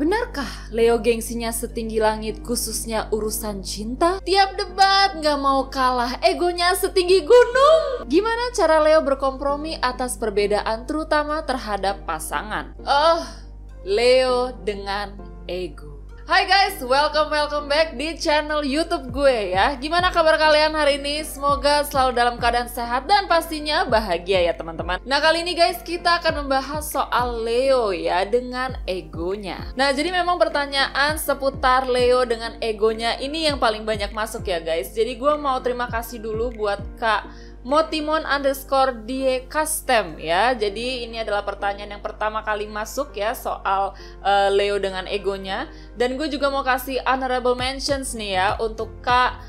Benarkah Leo gengsinya setinggi langit khususnya urusan cinta? Tiap debat nggak mau kalah, egonya setinggi gunung. Gimana cara Leo berkompromi atas perbedaan terutama terhadap pasangan? Leo dengan ego. Hai guys, welcome back di channel YouTube gue ya. Gimana kabar kalian hari ini? Semoga selalu dalam keadaan sehat dan pastinya bahagia ya teman-teman. Nah kali ini guys kita akan membahas soal Leo ya dengan egonya. Nah jadi memang pertanyaan seputar Leo dengan egonya ini yang paling banyak masuk ya guys. Jadi gue mau terima kasih dulu buat Kak Motimon_die custom ya. Jadi ini adalah pertanyaan yang pertama kali masuk ya soal Leo dengan egonya. Dan gue juga mau kasih honorable mentions nih ya untuk Kak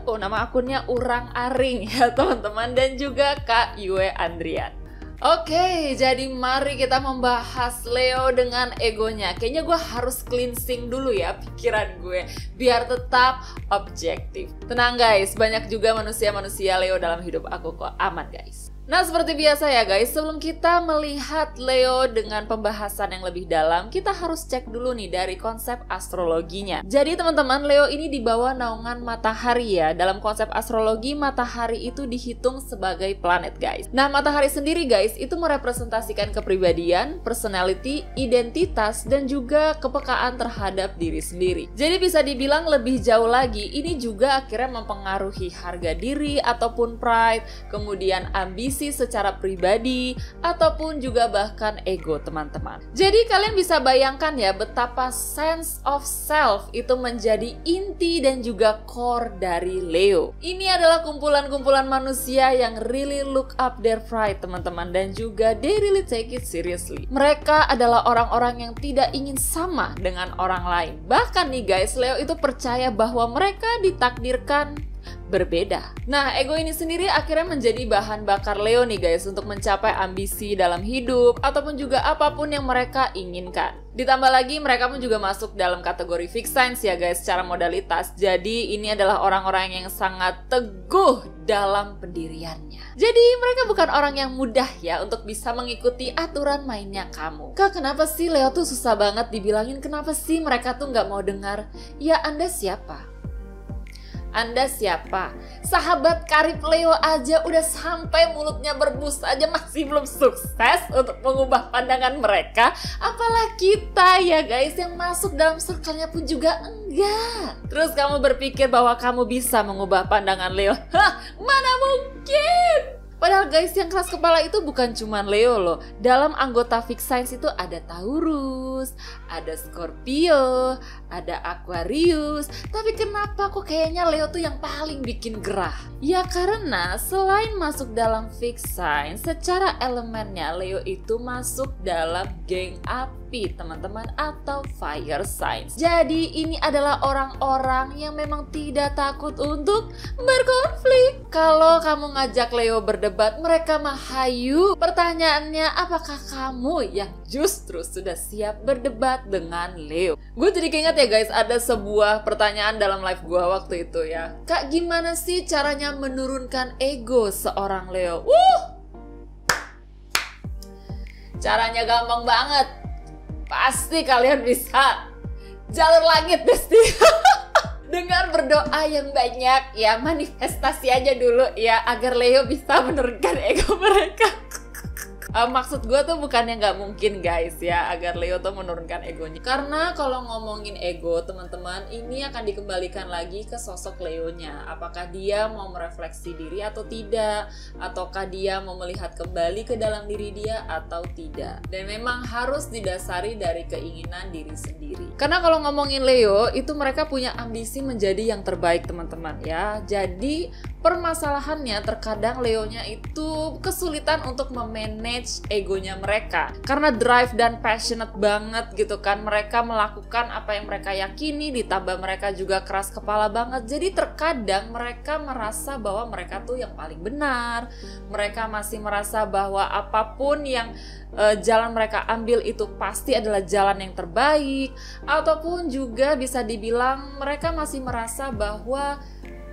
nama akunnya Urang Aring ya teman-teman, dan juga Kak Yue Andrian. Oke, jadi mari kita membahas Leo dengan egonya. Kayaknya gue harus cleansing dulu ya pikiran gue biar tetap objektif. Tenang guys, banyak juga manusia-manusia Leo dalam hidup aku kok, aman guys. Nah seperti biasa ya guys, sebelum kita melihat Leo dengan pembahasan yang lebih dalam, kita harus cek dulu nih dari konsep astrologinya. Jadi teman-teman, Leo ini di bawah naungan matahari ya. Dalam konsep astrologi, matahari itu dihitung sebagai planet guys. Nah matahari sendiri guys, itu merepresentasikan kepribadian, personality, identitas, dan juga kepekaan terhadap diri sendiri. Jadi bisa dibilang lebih jauh lagi, ini juga akhirnya mempengaruhi harga diri ataupun pride, kemudian ambisi secara pribadi, ataupun juga bahkan ego teman-teman. Jadi kalian bisa bayangkan ya betapa sense of self itu menjadi inti dan juga core dari Leo. Ini adalah kumpulan-kumpulan manusia yang really look up their pride teman-teman, dan juga they really take it seriously. Mereka adalah orang-orang yang tidak ingin sama dengan orang lain. Bahkan nih guys, Leo itu percaya bahwa mereka ditakdirkan berbeda. Nah, ego ini sendiri akhirnya menjadi bahan bakar Leo nih guys untuk mencapai ambisi dalam hidup ataupun juga apapun yang mereka inginkan. Ditambah lagi mereka pun juga masuk dalam kategori fixed signs ya guys secara modalitas. Jadi ini adalah orang-orang yang sangat teguh dalam pendiriannya. Jadi mereka bukan orang yang mudah ya untuk bisa mengikuti aturan mainnya kamu. Kenapa sih Leo tuh susah banget dibilangin, kenapa sih mereka tuh nggak mau dengar? Ya Anda siapa? Anda siapa? Sahabat karib Leo aja udah sampai mulutnya berbusa aja masih belum sukses untuk mengubah pandangan mereka. Apalagi kita ya guys yang masuk dalam circle-nya pun juga enggak. Terus kamu berpikir bahwa kamu bisa mengubah pandangan Leo? Hah, mana mungkin? Padahal guys yang keras kepala itu bukan cuma Leo loh. Dalam anggota fixed signs itu ada Taurus, ada Scorpio, ada Aquarius. Tapi kenapa kok kayaknya Leo tuh yang paling bikin gerah? Ya karena selain masuk dalam fixed signs, secara elemennya Leo itu masuk dalam geng api teman-teman, atau fire signs. Jadi ini adalah orang-orang yang memang tidak takut untuk berkonflik. Kalau kamu ngajak Leo berdebat, mereka mah hayu. Pertanyaannya, apakah kamu yang justru sudah siap berdebat dengan Leo? Gue jadi keinget ya guys, ada sebuah pertanyaan dalam live gue waktu itu ya. Kak, gimana sih caranya menurunkan ego seorang Leo? Caranya gampang banget. Pasti kalian bisa. Jalur langit Besti. Dengan berdoa yang banyak ya, manifestasi aja dulu ya agar Leo bisa menurunkan ego mereka. Maksud gue tuh bukannya nggak mungkin guys ya agar Leo tuh menurunkan egonya. Karena kalau ngomongin ego teman-teman, ini akan dikembalikan lagi ke sosok Leonya. Apakah dia mau merefleksi diri atau tidak, ataukah dia mau melihat kembali ke dalam diri dia atau tidak. Dan memang harus didasari dari keinginan diri sendiri. Karena kalau ngomongin Leo itu mereka punya ambisi menjadi yang terbaik teman-teman ya. Jadi permasalahannya terkadang Leonya itu kesulitan untuk memanage egonya mereka karena drive dan passionate banget gitu kan. Mereka melakukan apa yang mereka yakini, ditambah mereka juga keras kepala banget. Jadi terkadang mereka merasa bahwa mereka tuh yang paling benar. Mereka masih merasa bahwa apapun yang jalan mereka ambil itu pasti adalah jalan yang terbaik. Ataupun juga bisa dibilang mereka masih merasa bahwa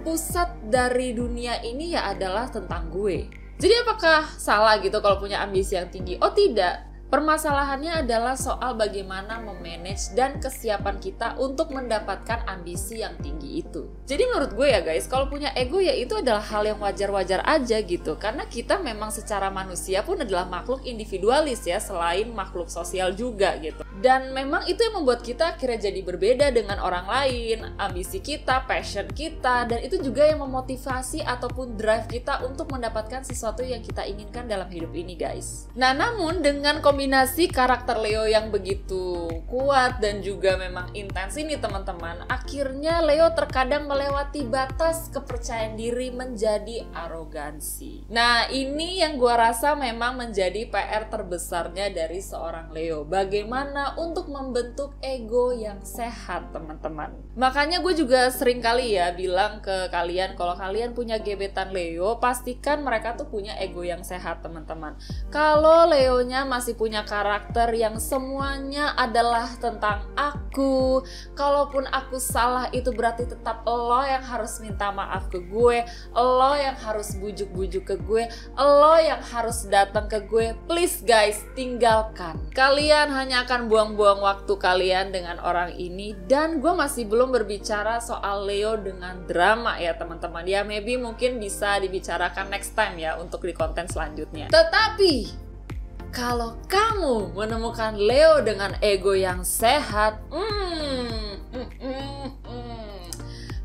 pusat dari dunia ini ya adalah tentang gue. Jadi apakah salah gitu kalau punya ambisi yang tinggi? Oh tidak. Permasalahannya adalah soal bagaimana memanage dan kesiapan kita untuk mendapatkan ambisi yang tinggi itu. Jadi menurut gue ya guys, kalau punya ego ya itu adalah hal yang wajar-wajar aja gitu. Karena kita memang secara manusia pun adalah makhluk individualis ya, selain makhluk sosial juga gitu. Dan memang itu yang membuat kita akhirnya jadi berbeda dengan orang lain, ambisi kita, passion kita, dan itu juga yang memotivasi ataupun drive kita untuk mendapatkan sesuatu yang kita inginkan dalam hidup ini guys. Nah namun dengan kombinasi karakter Leo yang begitu kuat dan juga memang intens ini teman-teman, akhirnya Leo terkadang melewati batas kepercayaan diri menjadi arogansi. Nah ini yang gua rasa memang menjadi PR terbesarnya dari seorang Leo. Bagaimana untuk membentuk ego yang sehat teman-teman. Makanya gue juga sering kali ya bilang ke kalian, kalau kalian punya gebetan Leo, pastikan mereka tuh punya ego yang sehat teman-teman. Kalau Leonya masih punya karakter yang semuanya adalah tentang aku, kalaupun aku salah itu berarti tetap lo yang harus minta maaf ke gue, lo yang harus bujuk-bujuk ke gue, lo yang harus datang ke gue. Please guys, tinggalkan. Kalian hanya akan buang-buang waktu kalian dengan orang ini. Dan gue masih belum berbicara soal Leo dengan drama ya teman-teman. Ya maybe mungkin bisa dibicarakan next time ya untuk di konten selanjutnya. Tetapi kalau kamu menemukan Leo dengan ego yang sehat,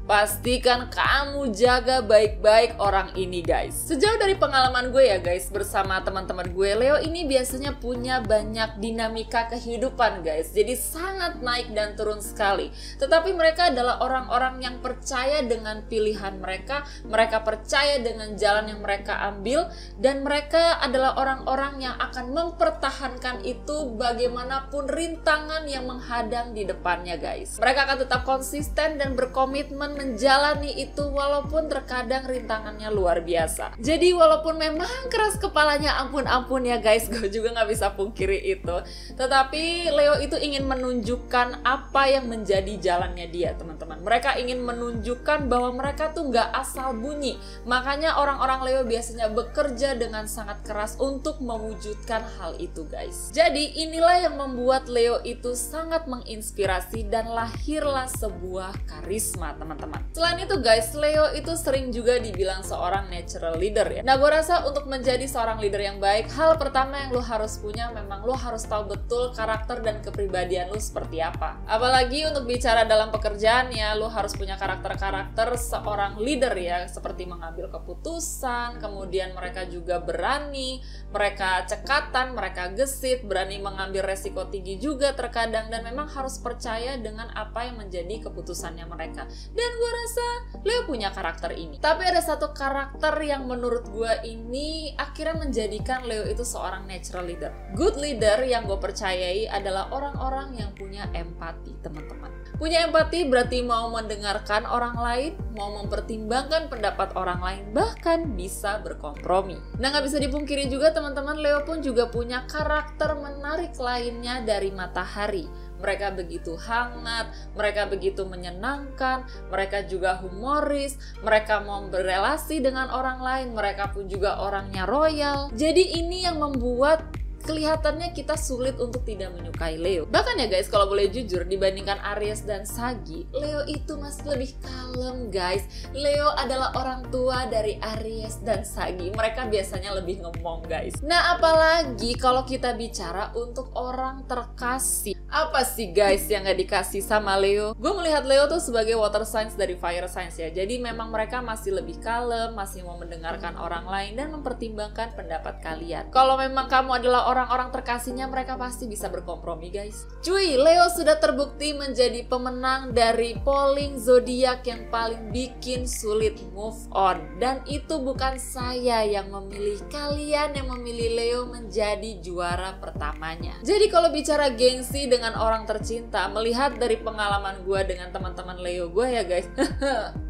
pastikan kamu jaga baik-baik orang ini guys. Sejauh dari pengalaman gue ya guys, bersama teman-teman gue, Leo ini biasanya punya banyak dinamika kehidupan guys. Jadi sangat naik dan turun sekali. Tetapi mereka adalah orang-orang yang percaya dengan pilihan mereka, mereka percaya dengan jalan yang mereka ambil, dan mereka adalah orang-orang yang akan mempertahankan itu bagaimanapun rintangan yang menghadang di depannya guys. Mereka akan tetap konsisten dan berkomitmen menjalani itu walaupun terkadang rintangannya luar biasa. Jadi walaupun memang keras kepalanya ampun-ampun ya guys, gue juga nggak bisa pungkiri itu. Tetapi Leo itu ingin menunjukkan apa yang menjadi jalannya dia teman-teman. Mereka ingin menunjukkan bahwa mereka tuh nggak asal bunyi. Makanya orang-orang Leo biasanya bekerja dengan sangat keras untuk mewujudkan hal itu guys. Jadi inilah yang membuat Leo itu sangat menginspirasi dan lahirlah sebuah karisma teman-teman. Selain itu guys, Leo itu sering juga dibilang seorang natural leader ya. Nah gue rasa untuk menjadi seorang leader yang baik, hal pertama yang lo harus punya memang lo harus tahu betul karakter dan kepribadian lo seperti apa. Apalagi untuk bicara dalam pekerjaan ya, lo harus punya karakter-karakter seorang leader ya, seperti mengambil keputusan, kemudian mereka juga berani, mereka cekatan, mereka gesit, berani mengambil resiko tinggi juga terkadang, dan memang harus percaya dengan apa yang menjadi keputusannya mereka. Dan gue rasa Leo punya karakter ini. Tapi ada satu karakter yang menurut gue ini akhirnya menjadikan Leo itu seorang natural leader. Good leader yang gue percayai adalah orang-orang yang punya empati teman-teman. Punya empati berarti mau mendengarkan orang lain, mau mempertimbangkan pendapat orang lain, bahkan bisa berkompromi. Nah nggak bisa dipungkiri juga teman-teman, Leo pun juga punya karakter menarik lainnya dari matahari. Mereka begitu hangat, mereka begitu menyenangkan, mereka juga humoris, mereka mau berelasi dengan orang lain, mereka pun juga orangnya royal. Jadi ini yang membuat kelihatannya kita sulit untuk tidak menyukai Leo. Bahkan ya guys, kalau boleh jujur, dibandingkan Aries dan Sagi, Leo itu masih lebih kalem guys. Leo adalah orang tua dari Aries dan Sagi. Mereka biasanya lebih ngomong guys. Nah apalagi kalau kita bicara untuk orang terkasih. Apa sih guys yang gak dikasih sama Leo? Gue melihat Leo tuh sebagai water signs dari fire signs ya. Jadi memang mereka masih lebih kalem, masih mau mendengarkan orang lain dan mempertimbangkan pendapat kalian. Kalau memang kamu adalah orang-orang terkasihnya, mereka pasti bisa berkompromi guys. Cuy, Leo sudah terbukti menjadi pemenang dari polling zodiak yang paling bikin sulit move on. Dan itu bukan saya yang memilih, kalian yang memilih Leo menjadi juara pertamanya. Jadi kalau bicara gengsi dengan orang tercinta, melihat dari pengalaman gue dengan teman-teman Leo gue ya guys,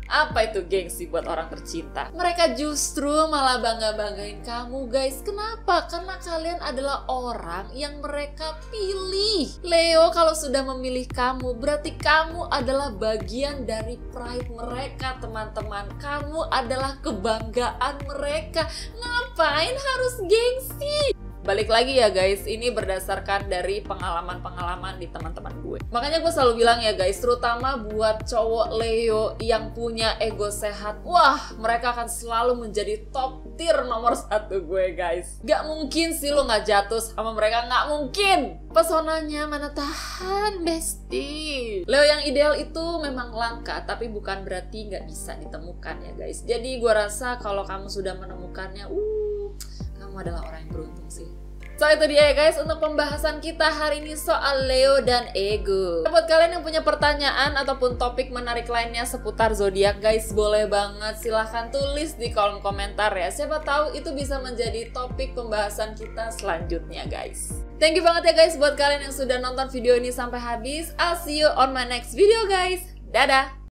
apa itu gengsi buat orang tercinta? Mereka justru malah bangga-banggain kamu guys. Kenapa? Karena kalian adalah orang yang mereka pilih. Leo kalau sudah memilih kamu, berarti kamu adalah bagian dari pride mereka teman-teman. Kamu adalah kebanggaan mereka. Ngapain harus gengsi? Balik lagi ya guys, ini berdasarkan dari pengalaman-pengalaman di teman-teman gue. Makanya gue selalu bilang ya guys, terutama buat cowok Leo yang punya ego sehat, wah mereka akan selalu menjadi top tier nomor 1 gue guys. Gak mungkin sih lo gak jatuh sama mereka, gak mungkin. Pesonanya mana tahan bestie. Leo yang ideal itu memang langka, tapi bukan berarti gak bisa ditemukan ya guys. Jadi gue rasa kalau kamu sudah menemukannya, kamu adalah orang yang beruntung sih. So itu dia ya guys untuk pembahasan kita hari ini soal Leo dan ego. Buat kalian yang punya pertanyaan ataupun topik menarik lainnya seputar zodiak guys, boleh banget silahkan tulis di kolom komentar ya. Siapa tahu itu bisa menjadi topik pembahasan kita selanjutnya guys. Thank you banget ya guys buat kalian yang sudah nonton video ini sampai habis. I'll see you on my next video guys. Dadah!